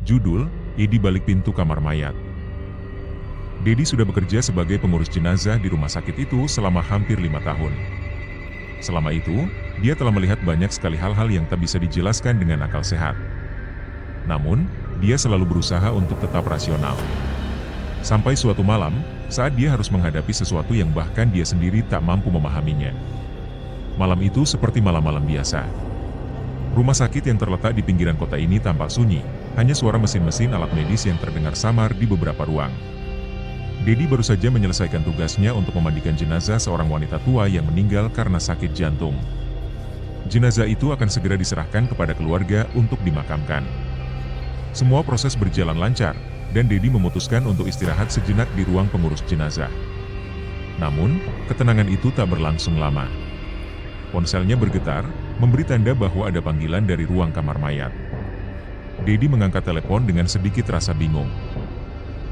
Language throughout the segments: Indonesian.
Judul, di balik pintu kamar mayat. Dedi sudah bekerja sebagai pengurus jenazah di rumah sakit itu selama hampir 5 tahun. Selama itu, dia telah melihat banyak sekali hal-hal yang tak bisa dijelaskan dengan akal sehat. Namun, dia selalu berusaha untuk tetap rasional. Sampai suatu malam, saat dia harus menghadapi sesuatu yang bahkan dia sendiri tak mampu memahaminya. Malam itu seperti malam-malam biasa. Rumah sakit yang terletak di pinggiran kota ini tampak sunyi, hanya suara mesin-mesin alat medis yang terdengar samar di beberapa ruang. Dedi baru saja menyelesaikan tugasnya untuk memandikan jenazah seorang wanita tua yang meninggal karena sakit jantung. Jenazah itu akan segera diserahkan kepada keluarga untuk dimakamkan. Semua proses berjalan lancar, dan Dedi memutuskan untuk istirahat sejenak di ruang pengurus jenazah. Namun, ketenangan itu tak berlangsung lama. Ponselnya bergetar, memberi tanda bahwa ada panggilan dari ruang kamar mayat. Dedi mengangkat telepon dengan sedikit rasa bingung.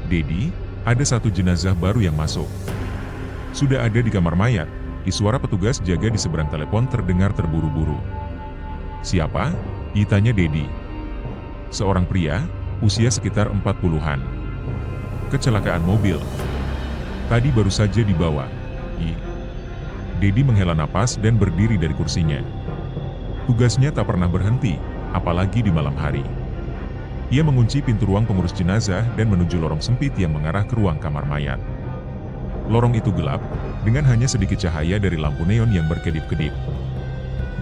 "Dedi, ada satu jenazah baru yang masuk." "Sudah ada di kamar mayat," suara petugas jaga di seberang telepon terdengar terburu-buru. "Siapa?" tanya Dedi. "Seorang pria, usia sekitar 40-an. Kecelakaan mobil. Tadi baru saja dibawa." Dedi menghela napas dan berdiri dari kursinya. Tugasnya tak pernah berhenti, apalagi di malam hari. Ia mengunci pintu ruang pengurus jenazah dan menuju lorong sempit yang mengarah ke ruang kamar mayat. Lorong itu gelap, dengan hanya sedikit cahaya dari lampu neon yang berkedip-kedip.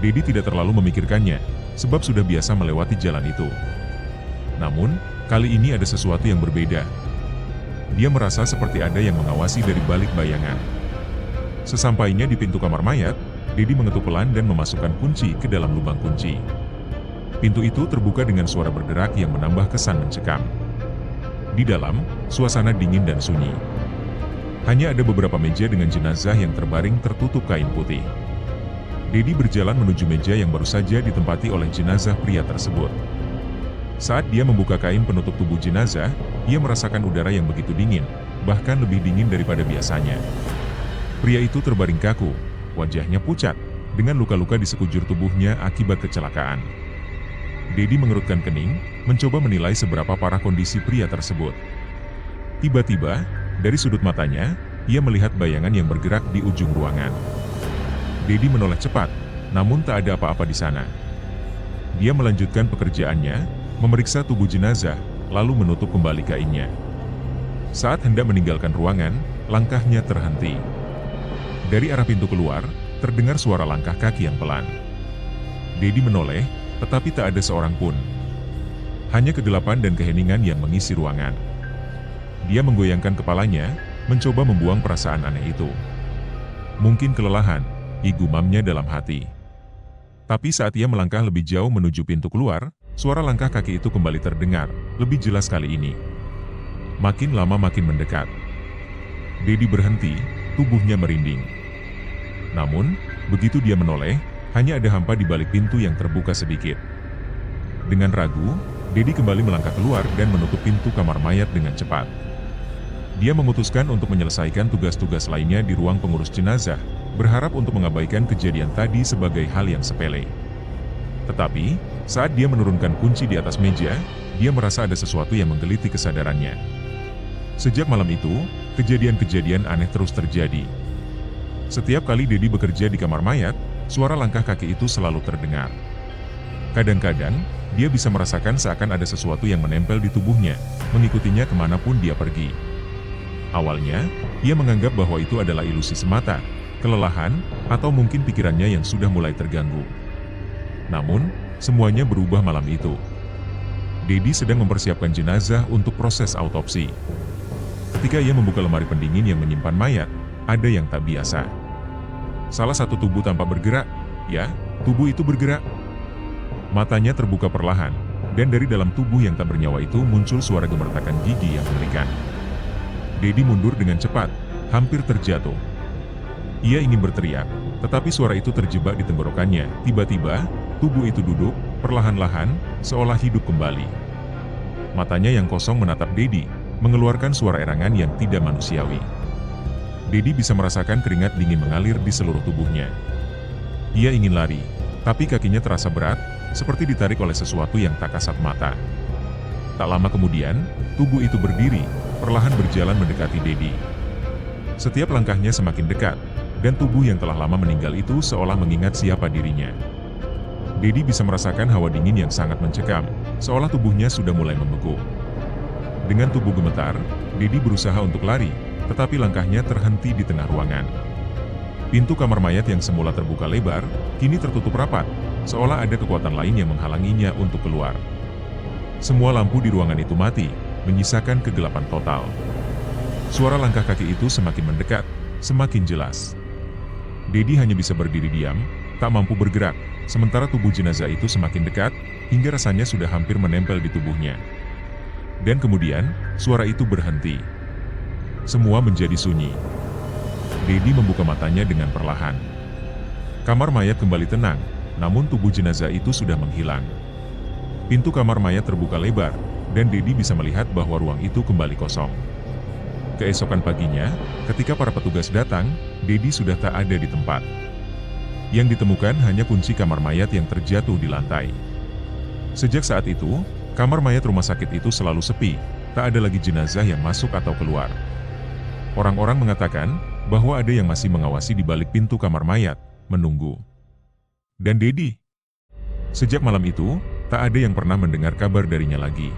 Dedi tidak terlalu memikirkannya, sebab sudah biasa melewati jalan itu. Namun, kali ini ada sesuatu yang berbeda. Dia merasa seperti ada yang mengawasi dari balik bayangan. Sesampainya di pintu kamar mayat, Dedi mengetuk pelan dan memasukkan kunci ke dalam lubang kunci. Pintu itu terbuka dengan suara berderak yang menambah kesan mencekam. Di dalam, suasana dingin dan sunyi. Hanya ada beberapa meja dengan jenazah yang terbaring tertutup kain putih. Dedi berjalan menuju meja yang baru saja ditempati oleh jenazah pria tersebut. Saat dia membuka kain penutup tubuh jenazah, ia merasakan udara yang begitu dingin, bahkan lebih dingin daripada biasanya. Pria itu terbaring kaku, wajahnya pucat, dengan luka-luka di sekujur tubuhnya akibat kecelakaan. Dedi mengerutkan kening, mencoba menilai seberapa parah kondisi pria tersebut. Tiba-tiba, dari sudut matanya, ia melihat bayangan yang bergerak di ujung ruangan. Dedi menoleh cepat, namun tak ada apa-apa di sana. Dia melanjutkan pekerjaannya, memeriksa tubuh jenazah, lalu menutup kembali kainnya. Saat hendak meninggalkan ruangan, langkahnya terhenti. Dari arah pintu keluar, terdengar suara langkah kaki yang pelan. Dedi menoleh, tetapi tak ada seorang pun. Hanya kegelapan dan keheningan yang mengisi ruangan. Dia menggoyangkan kepalanya, mencoba membuang perasaan aneh itu. Mungkin kelelahan, gumamnya dalam hati. Tapi saat ia melangkah lebih jauh menuju pintu keluar, suara langkah kaki itu kembali terdengar, lebih jelas kali ini. Makin lama makin mendekat. Dedi berhenti, tubuhnya merinding. Namun, begitu dia menoleh, hanya ada hampa di balik pintu yang terbuka sedikit. Dengan ragu, Dedi kembali melangkah keluar dan menutup pintu kamar mayat dengan cepat. Dia memutuskan untuk menyelesaikan tugas-tugas lainnya di ruang pengurus jenazah, berharap untuk mengabaikan kejadian tadi sebagai hal yang sepele. Tetapi, saat dia menurunkan kunci di atas meja, dia merasa ada sesuatu yang menggeliti kesadarannya. Sejak malam itu, kejadian-kejadian aneh terus terjadi. Setiap kali Dedi bekerja di kamar mayat, suara langkah kaki itu selalu terdengar. Kadang-kadang, dia bisa merasakan seakan ada sesuatu yang menempel di tubuhnya, mengikutinya kemanapun dia pergi. Awalnya, ia menganggap bahwa itu adalah ilusi semata, kelelahan, atau mungkin pikirannya yang sudah mulai terganggu. Namun, semuanya berubah malam itu. Dedi sedang mempersiapkan jenazah untuk proses autopsi. Ketika ia membuka lemari pendingin yang menyimpan mayat, ada yang tak biasa. Salah satu tubuh tampak bergerak. Ya, tubuh itu bergerak. Matanya terbuka perlahan, dan dari dalam tubuh yang tak bernyawa itu muncul suara gemertakan gigi yang mengerikan. Dedi mundur dengan cepat, hampir terjatuh. Ia ingin berteriak, tetapi suara itu terjebak di tenggorokannya. Tiba-tiba, tubuh itu duduk, perlahan-lahan, seolah hidup kembali. Matanya yang kosong menatap Dedi, mengeluarkan suara erangan yang tidak manusiawi. Dedi bisa merasakan keringat dingin mengalir di seluruh tubuhnya. Ia ingin lari, tapi kakinya terasa berat, seperti ditarik oleh sesuatu yang tak kasat mata. Tak lama kemudian, tubuh itu berdiri, perlahan berjalan mendekati Dedi. Setiap langkahnya semakin dekat, dan tubuh yang telah lama meninggal itu seolah mengingat siapa dirinya. Dedi bisa merasakan hawa dingin yang sangat mencekam, seolah tubuhnya sudah mulai membeku. Dengan tubuh gemetar, Dedi berusaha untuk lari, tetapi langkahnya terhenti di tengah ruangan. Pintu kamar mayat yang semula terbuka lebar, kini tertutup rapat, seolah ada kekuatan lain yang menghalanginya untuk keluar. Semua lampu di ruangan itu mati, menyisakan kegelapan total. Suara langkah kaki itu semakin mendekat, semakin jelas. Dedi hanya bisa berdiri diam, tak mampu bergerak, sementara tubuh jenazah itu semakin dekat, hingga rasanya sudah hampir menempel di tubuhnya. Dan kemudian, suara itu berhenti. Semua menjadi sunyi. Dedi membuka matanya dengan perlahan. Kamar mayat kembali tenang, namun tubuh jenazah itu sudah menghilang. Pintu kamar mayat terbuka lebar, dan Dedi bisa melihat bahwa ruang itu kembali kosong. Keesokan paginya, ketika para petugas datang, Dedi sudah tak ada di tempat. Yang ditemukan hanya kunci kamar mayat yang terjatuh di lantai. Sejak saat itu, kamar mayat rumah sakit itu selalu sepi, tak ada lagi jenazah yang masuk atau keluar. Orang-orang mengatakan bahwa ada yang masih mengawasi di balik pintu kamar mayat, menunggu. Dan Dedi, sejak malam itu, tak ada yang pernah mendengar kabar darinya lagi.